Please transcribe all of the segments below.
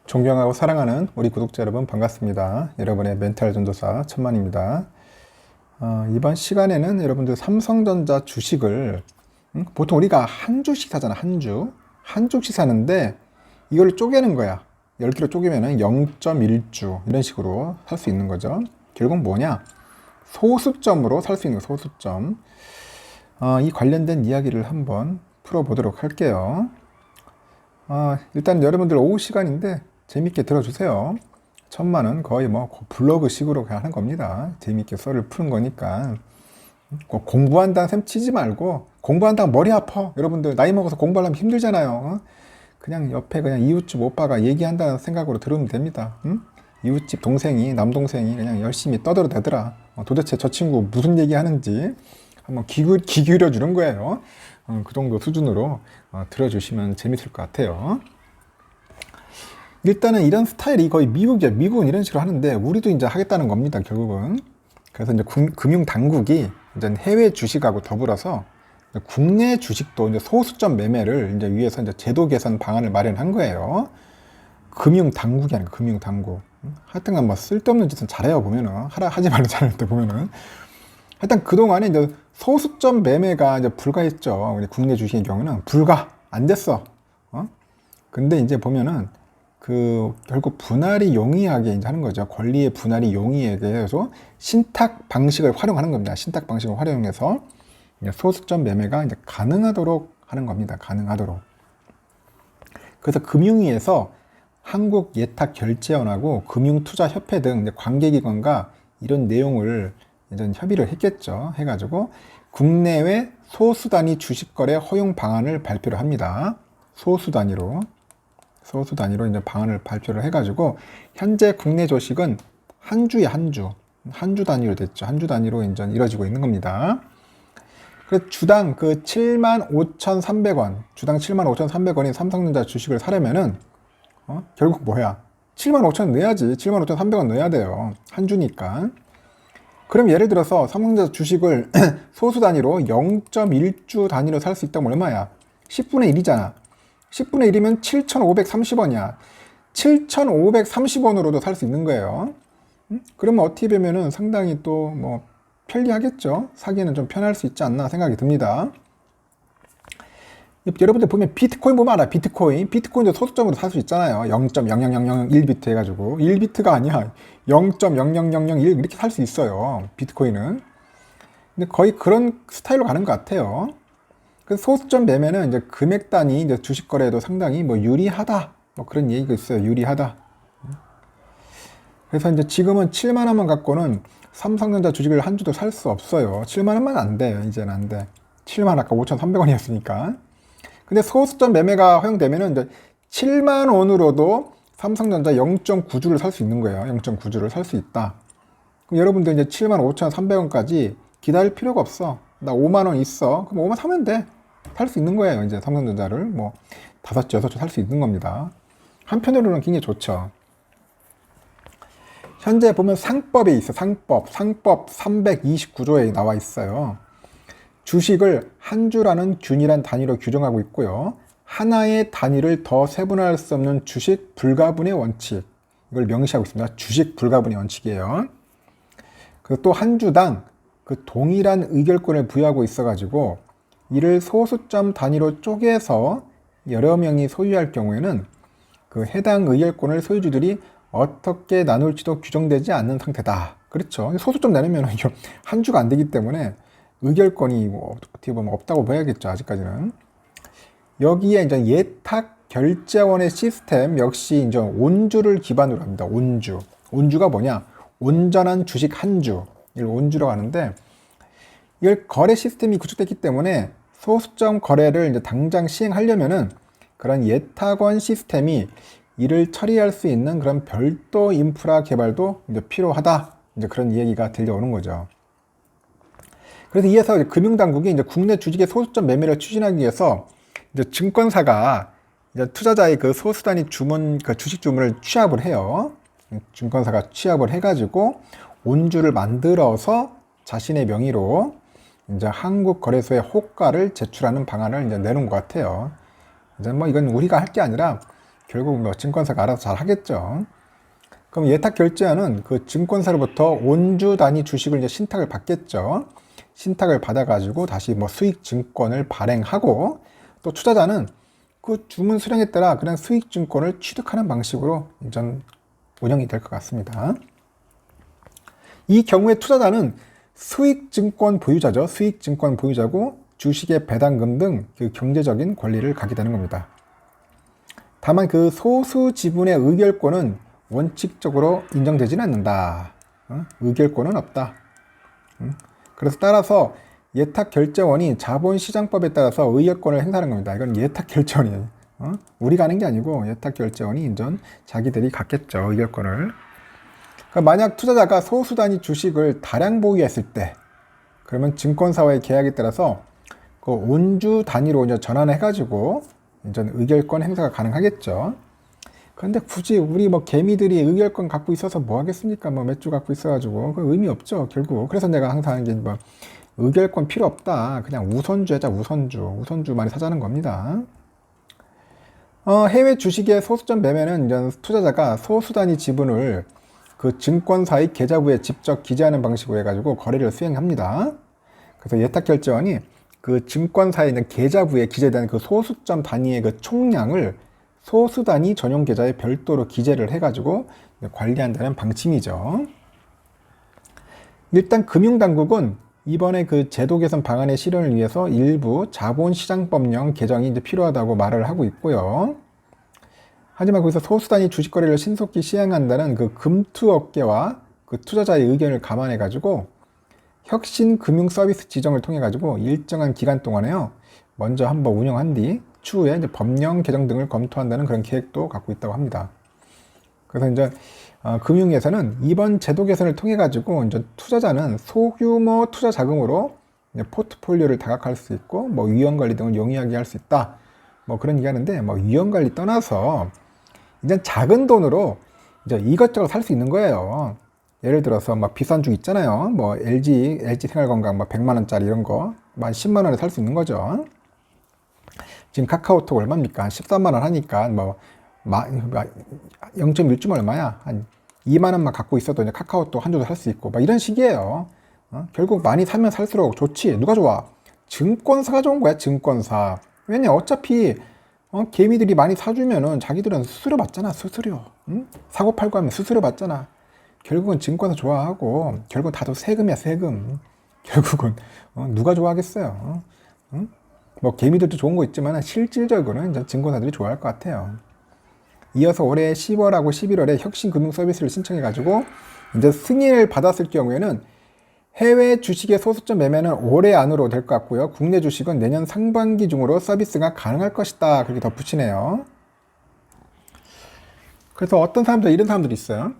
존경하고 사랑하는 우리 구독자 여러분 반갑습니다. 여러분의 멘탈 전도사 천만입니다. 이번 시간에는 여러분들 삼성전자 주식을 보통 우리가 한 주씩 사잖아. 한 주씩 사는데 이걸 쪼개는 거야. 10개로 쪼개면 0.1주 이런 식으로 살 수 있는 거죠. 결국 뭐냐? 소수점으로 살 수 있는 거, 소수점. 이 관련된 이야기를 한번 풀어보도록 할게요. 일단 여러분들 오후 시간인데 재밌게 들어주세요. 천만은 거의 뭐 블로그식으로 그냥 하는 겁니다. 재밌게 썰을 푸는 거니까 공부한다는 셈 치지 말고, 공부한다고 머리 아파. 여러분들 나이 먹어서 공부하려면 힘들잖아요. 그냥 옆에 그냥 이웃집 오빠가 얘기한다는 생각으로 들으면 됩니다. 이웃집 동생이, 남동생이 그냥 열심히 떠들어대더라. 도대체 저 친구 무슨 얘기 하는지 한번 귀 기울여 주는 거예요. 그 정도 수준으로 들어주시면 재밌을 것 같아요. 일단은 이런 스타일이 거의 미국이야. 미국은 이런 식으로 하는데 우리도 이제 하겠다는 겁니다, 결국은. 그래서 이제 금융 당국이 이제 해외 주식하고 더불어서 국내 주식도 이제 소수점 매매를 이제 위해서 이제 제도 개선 방안을 마련한 거예요. 금융 당국이 아니고 금융 당국. 하여튼간 뭐 쓸데없는 짓은 잘해요, 보면은. 하지 말라 잘할 때 보면은. 하여튼 그동안에 이제 소수점 매매가 이제 불가했죠. 우리 국내 주식의 경우는 안 됐어. 근데 이제 보면은 결국 분할이 용이하게 이제 하는 거죠. 권리의 분할이 용이하게 해서 신탁 방식을 활용하는 겁니다. 신탁 방식을 활용해서 소수점 매매가 이제 가능하도록 하는 겁니다. 가능하도록. 그래서 금융위에서 한국예탁결제원하고 금융투자협회 등 관계기관과 이런 내용을 이제 협의를 했겠죠. 해가지고 국내외 소수단위 주식거래 허용 방안을 발표를 합니다. 소수 단위로 이제 방안을 발표를 해가지고 현재 국내 주식은 한 주 단위로 됐죠. 한 주 단위로 이제 이루어지고 있는 겁니다. 그래서 주당 75,300원, 주당 75,300원인 삼성전자 주식을 사려면은 결국 뭐야? 75,000원 내야지. 75,300원 내야 돼요. 한 주니까. 그럼 예를 들어서 삼성전자 주식을 소수 단위로 0.1주 단위로 살 수 있다면 얼마야? 10분의 1이잖아. 10분의 1이면 7,530원이야. 7,530원으로도 살 수 있는 거예요. 그러면 어떻게 보면은 상당히 또 뭐 편리하겠죠. 사기에는 좀 편할 수 있지 않나 생각이 듭니다. 여러분들 보면 비트코인 보면 알아. 비트코인도 소수점으로 살 수 있잖아요. 0.00001비트 해가지고 1비트가 아니야. 0.00001 이렇게 살 수 있어요. 비트코인은. 근데 거의 그런 스타일로 가는 것 같아요. 그래서 소수점 매매는 이제 금액 단위 이제 주식 거래에도 상당히 뭐 유리하다. 뭐 그런 얘기가 있어요. 유리하다. 그래서 이제 지금은 7만 원만 갖고는 삼성전자 주식을 한 주도 살 수 없어요. 7만 원만 안 돼요. 이제는 안 돼. 7만 원 아까 5,300원이었으니까. 근데 소수점 매매가 허용되면은 이제 7만 원으로도 삼성전자 0.9주를 살 수 있는 거예요. 0.9주를 살 수 있다. 그럼 여러분들 이제 7만 5,300원까지 기다릴 필요가 없어. 나 5만 원 있어. 그럼 5만 사면 돼. 살 수 있는 거예요. 이제 삼성전자를 뭐 5주, 6주 살 수 있는 겁니다. 한편으로는 굉장히 좋죠. 현재 보면 상법에 있어. 상법 329조에 나와 있어요. 주식을 한 주라는 균일한 단위로 규정하고 있고요. 하나의 단위를 더 세분화할 수 없는 주식 불가분의 원칙. 이걸 명시하고 있습니다. 주식 불가분의 원칙이에요. 그리고 또 한 주당 동일한 의결권을 부여하고 있어가지고 이를 소수점 단위로 쪼개서 여러 명이 소유할 경우에는 해당 의결권을 소유주들이 어떻게 나눌지도 규정되지 않는 상태다. 그렇죠. 소수점 나누면 한 주가 안 되기 때문에 의결권이 뭐 어떻게 보면 없다고 봐야겠죠. 아직까지는. 여기에 이제 예탁결제원의 시스템 역시 이제 온주를 기반으로 합니다. 온주가 뭐냐? 온전한 주식 한 주. 이걸 온주라고 하는데, 이걸 거래 시스템이 구축됐기 때문에 소수점 거래를 이제 당장 시행하려면은 그런 예탁원 시스템이 이를 처리할 수 있는 그런 별도 인프라 개발도 이제 필요하다. 이제 그런 얘기가 들려오는 거죠. 그래서 이에서 금융당국이 이제 국내 주식의 소수점 매매를 추진하기 위해서 이제 증권사가 이제 투자자의 소수 단위 주문, 주식 주문을 취합을 해요. 증권사가 취합을 해가지고 온주를 만들어서 자신의 명의로 이제 한국거래소에 호가를 제출하는 방안을 이제 내놓은 것 같아요. 이제 뭐 이건 우리가 할 게 아니라 결국 뭐 증권사가 알아서 잘 하겠죠. 그럼 예탁결제원은 그 증권사로부터 온주 단위 주식을 이제 신탁을 받겠죠. 신탁을 받아가지고 다시 뭐 수익 증권을 발행하고, 또 투자자는 그 주문 수량에 따라 그냥 수익 증권을 취득하는 방식으로 전 운영이 될 것 같습니다. 이 경우에 투자자는 수익 증권 보유자죠. 수익 증권 보유자고 주식의 배당금 등 그 경제적인 권리를 갖게 되는 겁니다. 다만 그 소수 지분의 의결권은 원칙적으로 인정되지는 않는다. 의결권은 없다. 그래서 따라서 예탁결제원이 자본시장법에 따라서 의결권을 행사하는 겁니다. 이건 예탁결제원이에요. 우리가 하는 게 아니고 예탁결제원이 인전 자기들이 갖겠죠. 의결권을. 그러니까 만약 투자자가 소수 단위 주식을 다량 보유했을 때, 그러면 증권사와의 계약에 따라서 그 온주 단위로 이제 전환해가지고 인전 의결권 행사가 가능하겠죠. 그런데 굳이 우리 뭐 개미들이 의결권 갖고 있어서 뭐 하겠습니까? 뭐 몇 주 갖고 있어가지고 그 의미 없죠, 결국. 그래서 내가 항상 하는 게 뭐 의결권 필요 없다. 그냥 우선주 하자, 우선주 많이 사자는 겁니다. 해외 주식의 소수점 매매는 이제 투자자가 소수 단위 지분을 그 증권사의 계좌부에 직접 기재하는 방식으로 해가지고 거래를 수행합니다. 그래서 예탁결제원이 그 증권사에 있는 계좌부에 기재된 그 소수점 단위의 그 총량을 소수 단위 전용 계좌에 별도로 기재를 해가지고 관리한다는 방침이죠. 일단 금융당국은 이번에 그 제도 개선 방안의 실현을 위해서 일부 자본시장법령 개정이 이제 필요하다고 말을 하고 있고요. 하지만 거기서 소수 단위 주식 거래를 신속히 시행한다는 그 금투업계와 그 투자자의 의견을 감안해 가지고 혁신 금융 서비스 지정을 통해 가지고 일정한 기간 동안에요, 먼저 한번 운영한 뒤 추후에 이제 법령 개정 등을 검토한다는 그런 계획도 갖고 있다고 합니다. 그래서 이제 금융위에서는 이번 제도 개선을 통해 가지고 이제 투자자는 소규모 투자 자금으로 이제 포트폴리오를 다각할 수 있고 뭐 위험 관리 등을 용이하게 할 수 있다. 뭐 그런 얘기하는데, 뭐 위험 관리 떠나서 이제 작은 돈으로 이제 이것저것 살 수 있는 거예요. 예를 들어서 막 비싼 주 있잖아요. 뭐 LG 생활건강 뭐 100만 원짜리 이런 거 한 10만 원에 살 수 있는 거죠. 지금 카카오톡 얼마입니까? 13만 원 하니까 뭐 0.1주 얼마야? 한 2만 원만 갖고 있어도 이제 카카오톡 한 주도 살 수 있고 막 이런 식이에요. 결국 많이 사면 살수록 좋지. 누가 좋아? 증권사가 좋은 거야, 증권사. 왜냐, 어차피 개미들이 많이 사주면은 자기들은 수수료 받잖아, 수수료. 응? 사고 팔고 하면 수수료 받잖아. 결국은 증권사 좋아하고, 결국 다도 세금이야, 세금. 결국은 누가 좋아하겠어요? 응? 뭐 개미들도 좋은 거 있지만 실질적으로는 이제 증권사들이 좋아할 것 같아요. 이어서 올해 10월하고 11월에 혁신 금융 서비스를 신청해 가지고 이제 승인을 받았을 경우에는 해외 주식의 소수점 매매는 올해 안으로 될 것 같고요. 국내 주식은 내년 상반기 중으로 서비스가 가능할 것이다. 그렇게 덧붙이네요. 그래서 어떤 사람들, 이런 사람들이 있어요.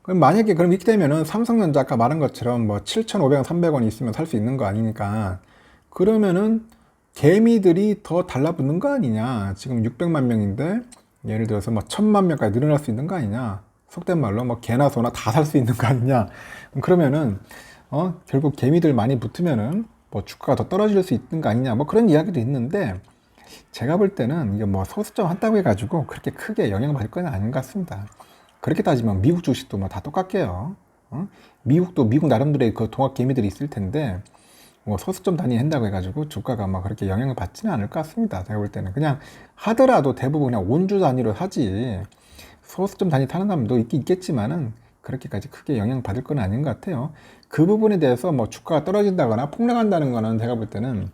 그럼 만약에 그럼 이렇게 되면은 삼성전자 아까 말한 것처럼 뭐 7,500원, 300원 있으면 살 수 있는 거 아니니까, 그러면은 개미들이 더 달라붙는 거 아니냐. 지금 600만 명인데 예를 들어서 뭐 1,000만 명까지 늘어날 수 있는 거 아니냐. 속된 말로 뭐 개나 소나 다 살 수 있는 거 아니냐. 그러면은 결국 개미들 많이 붙으면은 뭐 주가가 더 떨어질 수 있는 거 아니냐. 뭐 그런 이야기도 있는데, 제가 볼 때는 이게 뭐 소수점 한다고 해가지고 그렇게 크게 영향을 받을 건 아닌 것 같습니다. 그렇게 따지면 미국 주식도 뭐 다 똑같게요. 미국도 미국 나름대로의 그 동학 개미들이 있을 텐데, 뭐 소수점 단위 한다고 해가지고 주가가 막 그렇게 영향을 받지는 않을 것 같습니다. 제가 볼 때는 그냥 하더라도 대부분 그냥 온주 단위로 하지, 소수점 단위 타는 사람도 있긴 있겠지만은 그렇게까지 크게 영향 받을 건 아닌 것 같아요. 그 부분에 대해서 뭐 주가가 떨어진다거나 폭락한다는 거는 제가 볼 때는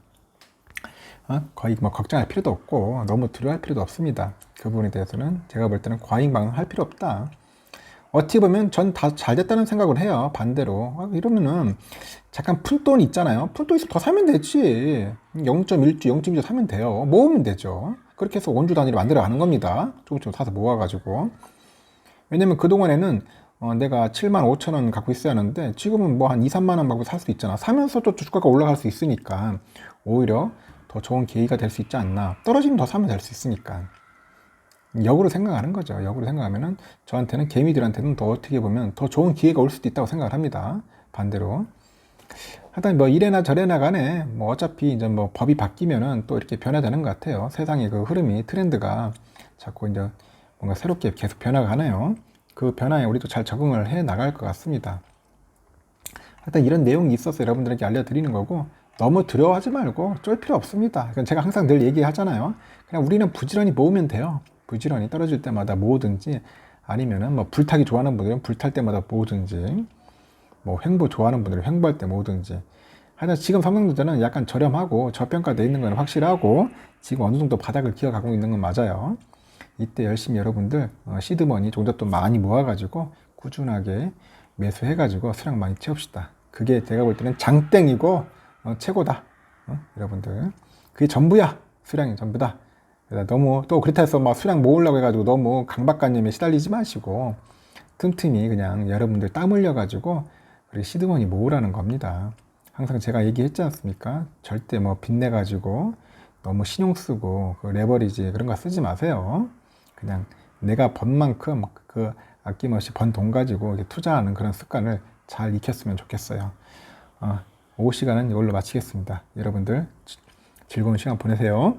거의 뭐 걱정할 필요도 없고 너무 두려워할 필요도 없습니다. 그 부분에 대해서는 제가 볼 때는 과잉 반응할 필요 없다. 어떻게 보면 전 다 잘 됐다는 생각을 해요. 반대로 이러면은 잠깐 푼돈 있잖아요. 푼돈 있으면 더 사면 되지. 0.1주, 0.2주 사면 돼요. 모으면 되죠. 그렇게 해서 원주 단위로 만들어 가는 겁니다. 조금씩 사서 모아가지고. 왜냐면 그동안에는 내가 7만 5천 원 갖고 있어야 하는데 지금은 뭐 한 2, 3만 원 갖고 살 수 있잖아. 사면서 또 주가가 올라갈 수 있으니까 오히려 더 좋은 계기가 될 수 있지 않나. 떨어지면 더 사면 될 수 있으니까. 역으로 생각하는 거죠. 역으로 생각하면은 저한테는, 개미들한테는 더 어떻게 보면 더 좋은 기회가 올 수도 있다고 생각을 합니다. 반대로. 하여튼 뭐 이래나 저래나 간에 뭐 어차피 이제 뭐 법이 바뀌면은 또 이렇게 변화되는 것 같아요. 세상의 그 흐름이, 트렌드가 자꾸 이제 뭔가 새롭게 계속 변화가 하네요. 그 변화에 우리도 잘 적응을 해 나갈 것 같습니다. 하여튼 이런 내용이 있어서 여러분들에게 알려드리는 거고, 너무 두려워하지 말고 쫄 필요 없습니다. 제가 항상 늘 얘기하잖아요. 그냥 우리는 부지런히 모으면 돼요. 부지런히 떨어질 때마다 모으든지, 아니면은 뭐 불타기 좋아하는 분들은 불탈 때마다 모으든지, 뭐 횡보 좋아하는 분들은 횡보할 때 모으든지. 하여튼 지금 삼성전자는 약간 저렴하고 저평가되어 있는 건 확실하고, 지금 어느 정도 바닥을 기어가고 있는 건 맞아요. 이때 열심히 여러분들 시드머니 종잣돈 많이 모아가지고 꾸준하게 매수해가지고 수량 많이 채웁시다. 그게 제가 볼 때는 장땡이고 최고다. 여러분들 그게 전부야. 수량이 전부다. 너무 또 그렇다 해서 막 수량 모으려고 해가지고 너무 강박관념에 시달리지 마시고 틈틈이 그냥 여러분들 땀 흘려가지고 시드머니 모으라는 겁니다. 항상 제가 얘기했지 않습니까? 절대 뭐 빚내가지고 너무 신용 쓰고 그 레버리지 그런 거 쓰지 마세요. 그냥 내가 번 만큼 그 아낌없이 번 돈 가지고 투자하는 그런 습관을 잘 익혔으면 좋겠어요. 오후 시간은 이걸로 마치겠습니다. 여러분들 즐거운 시간 보내세요.